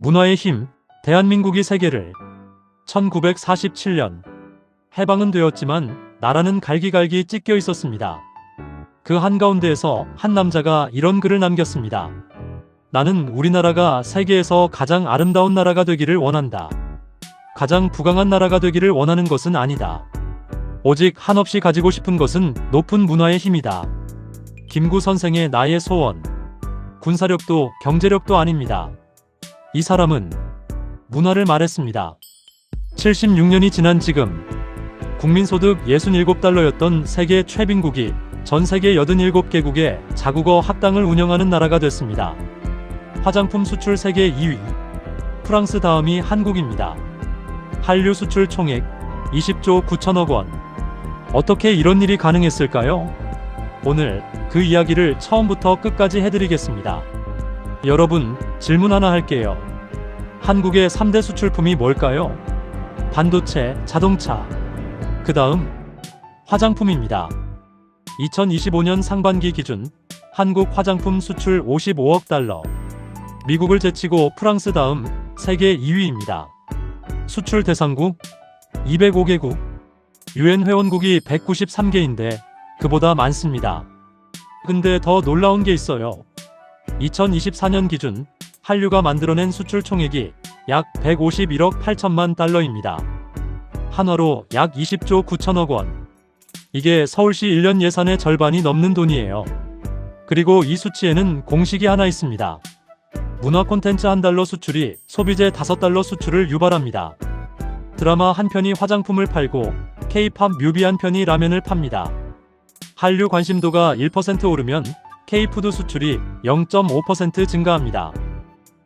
문화의 힘, 대한민국이 세계를 1947년 해방은 되었지만 나라는 갈기갈기 찢겨 있었습니다. 그 한가운데에서 한 남자가 이런 글을 남겼습니다. 나는 우리나라가 세계에서 가장 아름다운 나라가 되기를 원한다. 가장 부강한 나라가 되기를 원하는 것은 아니다. 오직 한없이 가지고 싶은 것은 높은 문화의 힘이다. 김구 선생의 나의 소원. 군사력도 경제력도 아닙니다. 이 사람은 문화를 말했습니다. 76년이 지난 지금 국민소득 67달러였던 세계 최빈국이 전 세계 87개국의 자국어 학당을 운영하는 나라가 됐습니다. 화장품 수출 세계 2위, 프랑스 다음이 한국입니다. 한류 수출 총액 20조 9천억 원. 어떻게 이런 일이 가능했을까요? 오늘 그 이야기를 처음부터 끝까지 해드리겠습니다. 여러분, 질문 하나 할게요. 한국의 3대 수출품이 뭘까요? 반도체, 자동차, 그 다음 화장품입니다. 2025년 상반기 기준 한국 화장품 수출 55억 달러. 미국을 제치고 프랑스 다음 세계 2위입니다. 수출 대상국 205개국, UN 회원국이 193개인데 그보다 많습니다. 근데 더 놀라운 게 있어요. 2024년 기준 한류가 만들어낸 수출 총액이 약 151억 8천만 달러입니다. 한화로 약 20조 9천억 원. 이게 서울시 1년 예산의 절반이 넘는 돈이에요. 그리고 이 수치에는 공식이 하나 있습니다. 문화 콘텐츠 1달러 수출이 소비재 5달러 수출을 유발합니다. 드라마 한 편이 화장품을 팔고 K-팝 뮤비 한 편이 라면을 팝니다. 한류 관심도가 1% 오르면 K-푸드 수출이 0.5% 증가합니다.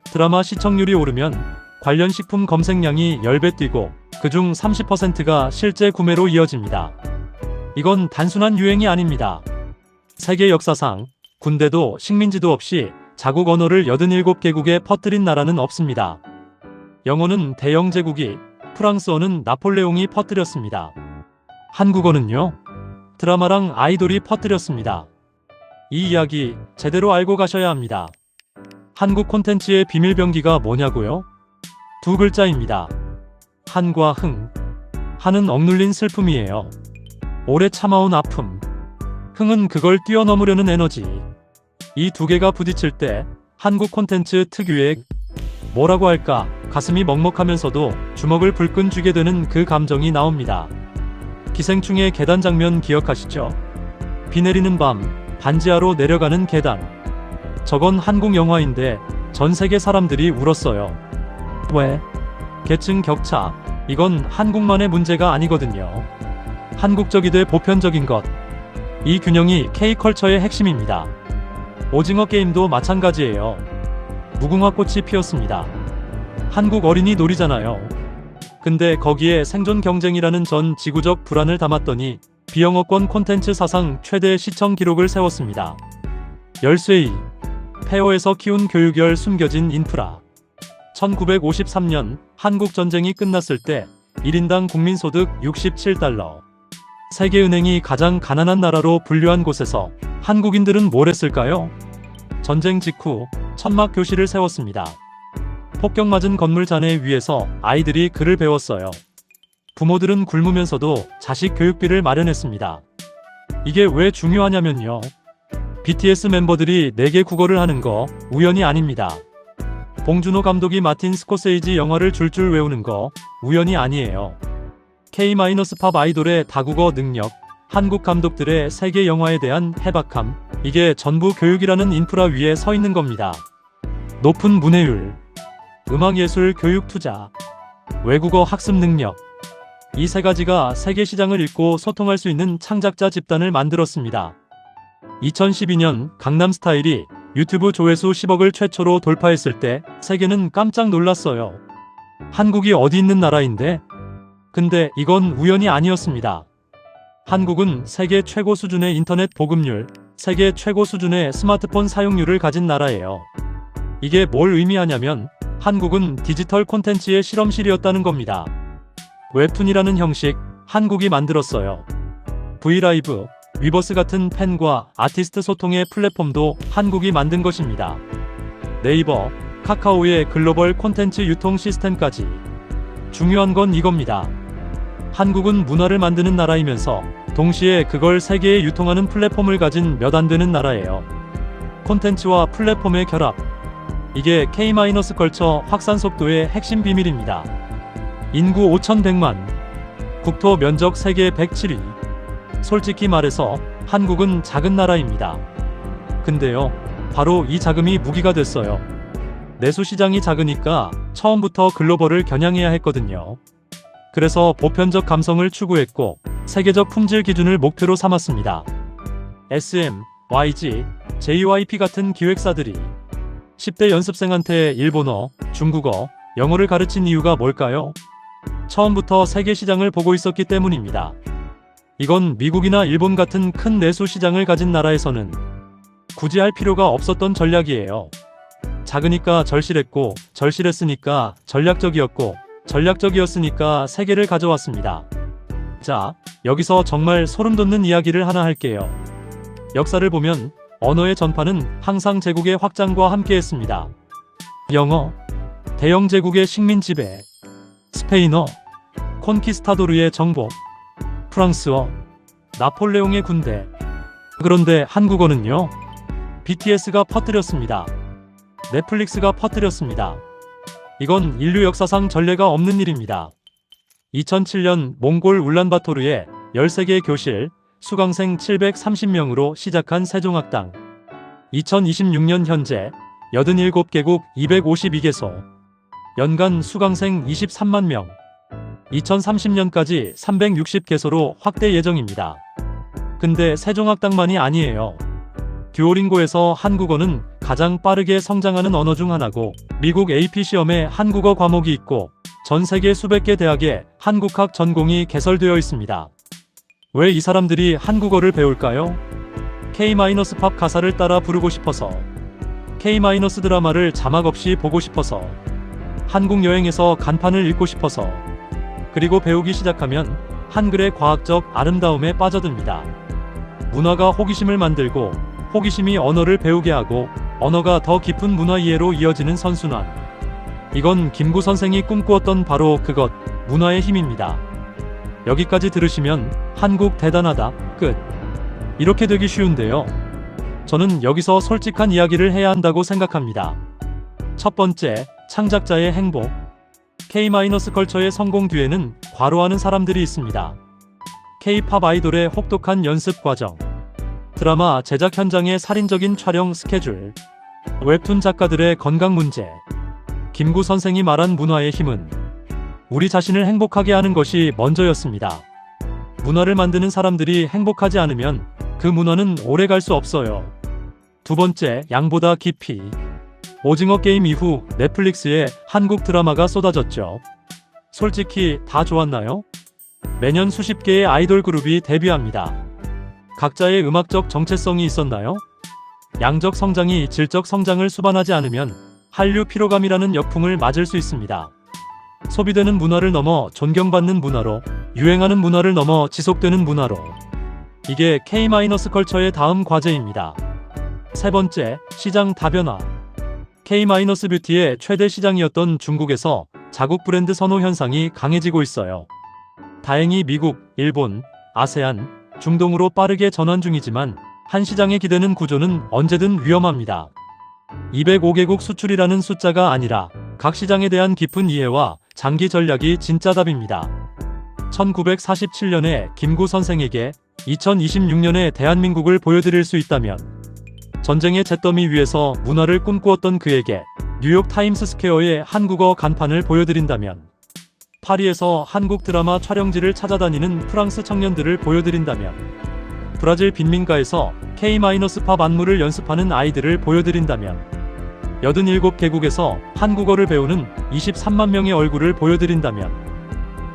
드라마 시청률이 오르면 관련 식품 검색량이 10배 뛰고 그중 30%가 실제 구매로 이어집니다. 이건 단순한 유행이 아닙니다. 세계 역사상 군대도 식민지도 없이 자국 언어를 87개국에 퍼뜨린 나라는 없습니다. 영어는 대영 제국이, 프랑스어는 나폴레옹이 퍼뜨렸습니다. 한국어는요? 드라마랑 아이돌이 퍼뜨렸습니다. 이 이야기 제대로 알고 가셔야 합니다. 한국 콘텐츠의 비밀병기가 뭐냐고요? 두 글자입니다. 한과 흥. 한은 억눌린 슬픔이에요. 오래 참아온 아픔. 흥은 그걸 뛰어넘으려는 에너지. 이 두 개가 부딪힐 때 한국 콘텐츠 특유의 뭐라고 할까, 가슴이 먹먹하면서도 주먹을 불끈 쥐게 되는 그 감정이 나옵니다. 기생충의 계단 장면 기억하시죠? 비 내리는 밤, 반지하로 내려가는 계단. 저건 한국 영화인데 전 세계 사람들이 울었어요. 왜? 계층 격차. 이건 한국만의 문제가 아니거든요. 한국적이되 보편적인 것. 이 균형이 K컬처의 핵심입니다. 오징어 게임도 마찬가지예요. 무궁화꽃이 피었습니다. 한국 어린이 놀이잖아요. 근데 거기에 생존 경쟁이라는 전 지구적 불안을 담았더니 비영어권 콘텐츠 사상 최대 시청 기록을 세웠습니다. 열쇠이 폐허에서 키운 교육열 숨겨진 인프라. 1953년 한국 전쟁이 끝났을 때 1인당 국민소득 67달러. 세계은행이 가장 가난한 나라로 분류한 곳에서 한국인들은 뭘 했을까요? 전쟁 직후 천막 교실을 세웠습니다. 폭격 맞은 건물 잔해 위에서 아이들이 글을 배웠어요. 부모들은 굶으면서도 자식 교육비를 마련했습니다. 이게 왜 중요하냐면요. BTS 멤버들이 4개 국어를 하는 거 우연이 아닙니다. 봉준호 감독이 마틴 스코세이지 영화를 줄줄 외우는 거 우연이 아니에요. K-팝 아이돌의 다국어 능력, 한국 감독들의 세계 영화에 대한 해박함, 이게 전부 교육이라는 인프라 위에 서 있는 겁니다. 높은 문해율, 음악예술 교육 투자, 외국어 학습 능력. 이 세 가지가 세계 시장을 읽고 소통할 수 있는 창작자 집단을 만들었습니다. 2012년 강남스타일이 유튜브 조회수 10억을 최초로 돌파했을 때 세계는 깜짝 놀랐어요. 한국이 어디 있는 나라인데? 근데 이건 우연이 아니었습니다. 한국은 세계 최고 수준의 인터넷 보급률, 세계 최고 수준의 스마트폰 사용률을 가진 나라예요. 이게 뭘 의미하냐면 한국은 디지털 콘텐츠의 실험실이었다는 겁니다. 웹툰이라는 형식 한국이 만들었어요. 브이라이브, 위버스 같은 팬과 아티스트 소통의 플랫폼도 한국이 만든 것입니다. 네이버, 카카오의 글로벌 콘텐츠 유통 시스템까지. 중요한 건 이겁니다. 한국은 문화를 만드는 나라이면서 동시에 그걸 세계에 유통하는 플랫폼을 가진 몇 안 되는 나라예요. 콘텐츠와 플랫폼의 결합. 이게 K-컬처 확산 속도의 핵심 비밀입니다. 인구 5,100만, 국토 면적 세계 107위. 솔직히 말해서 한국은 작은 나라입니다. 근데요, 바로 이 자금이 무기가 됐어요. 내수 시장이 작으니까 처음부터 글로벌을 겨냥해야 했거든요. 그래서 보편적 감성을 추구했고 세계적 품질 기준을 목표로 삼았습니다. SM, YG, JYP 같은 기획사들이 10대 연습생한테 일본어, 중국어, 영어를 가르친 이유가 뭘까요? 처음부터 세계 시장을 보고 있었기 때문입니다. 이건 미국이나 일본 같은 큰 내수 시장을 가진 나라에서는 굳이 할 필요가 없었던 전략이에요. 작으니까 절실했고, 절실했으니까 전략적이었고, 전략적이었으니까 세계를 가져왔습니다. 자, 여기서 정말 소름 돋는 이야기를 하나 할게요. 역사를 보면 언어의 전파는 항상 제국의 확장과 함께했습니다. 영어, 대영 제국의 식민 지배, 스페인어, 콘키스타도르의 정복, 프랑스어, 나폴레옹의 군대. 그런데 한국어는요? BTS가 퍼뜨렸습니다. 넷플릭스가 퍼뜨렸습니다. 이건 인류 역사상 전례가 없는 일입니다. 2007년 몽골 울란바토르의 13개 교실, 수강생 730명으로 시작한 세종학당. 2026년 현재 87개국 252개소, 연간 수강생 23만 명, 2030년까지 360개소로 확대 예정입니다. 근데 세종학당만이 아니에요. 듀오링고에서 한국어는 가장 빠르게 성장하는 언어 중 하나고, 미국 AP 시험에 한국어 과목이 있고, 전 세계 수백 개 대학에 한국학 전공이 개설되어 있습니다. 왜 이 사람들이 한국어를 배울까요? K-팝 가사를 따라 부르고 싶어서, K- 드라마를 자막 없이 보고 싶어서, 한국 여행에서 간판을 읽고 싶어서, 그리고 배우기 시작하면 한글의 과학적 아름다움에 빠져듭니다. 문화가 호기심을 만들고, 호기심이 언어를 배우게 하고, 언어가 더 깊은 문화 이해로 이어지는 선순환. 이건 김구 선생이 꿈꾸었던 바로 그것, 문화의 힘입니다. 여기까지 들으시면 한국 대단하다, 끝. 이렇게 되기 쉬운데요. 저는 여기서 솔직한 이야기를 해야 한다고 생각합니다. 첫 번째, 창작자의 행복. K-컬처의 성공 뒤에는 과로하는 사람들이 있습니다. K-팝 아이돌의 혹독한 연습 과정, 드라마 제작 현장의 살인적인 촬영 스케줄, 웹툰 작가들의 건강 문제. 김구 선생이 말한 문화의 힘은 우리 자신을 행복하게 하는 것이 먼저였습니다. 문화를 만드는 사람들이 행복하지 않으면 그 문화는 오래 갈 수 없어요. 두 번째, 양보다 깊이. 오징어 게임 이후 넷플릭스에 한국 드라마가 쏟아졌죠. 솔직히 다 좋았나요? 매년 수십 개의 아이돌 그룹이 데뷔합니다. 각자의 음악적 정체성이 있었나요? 양적 성장이 질적 성장을 수반하지 않으면 한류 피로감이라는 역풍을 맞을 수 있습니다. 소비되는 문화를 넘어 존경받는 문화로, 유행하는 문화를 넘어 지속되는 문화로. 이게 K-컬처의 다음 과제입니다. 세 번째, 시장 다변화. K-뷰티의 최대 시장이었던 중국에서 자국 브랜드 선호 현상이 강해지고 있어요. 다행히 미국, 일본, 아세안, 중동으로 빠르게 전환 중이지만 한 시장에 기대는 구조는 언제든 위험합니다. 205개국 수출이라는 숫자가 아니라 각 시장에 대한 깊은 이해와 장기 전략이 진짜 답입니다. 1947년에 김구 선생에게 2026년에 대한민국을 보여드릴 수 있다면, 전쟁의 잿더미 위에서 문화를 꿈꾸었던 그에게 뉴욕 타임스 스퀘어의 한국어 간판을 보여드린다면, 파리에서 한국 드라마 촬영지를 찾아다니는 프랑스 청년들을 보여드린다면, 브라질 빈민가에서 K-팝 안무를 연습하는 아이들을 보여드린다면, 87개국에서 한국어를 배우는 23만 명의 얼굴을 보여드린다면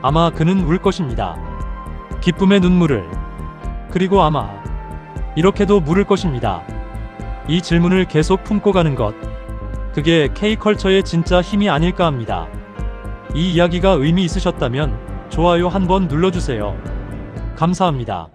아마 그는 울 것입니다. 기쁨의 눈물을. 그리고 아마 이렇게도 물을 것입니다. 이 질문을 계속 품고 가는 것, 그게 K-컬처의 진짜 힘이 아닐까 합니다. 이 이야기가 의미 있으셨다면 좋아요 한번 눌러주세요. 감사합니다.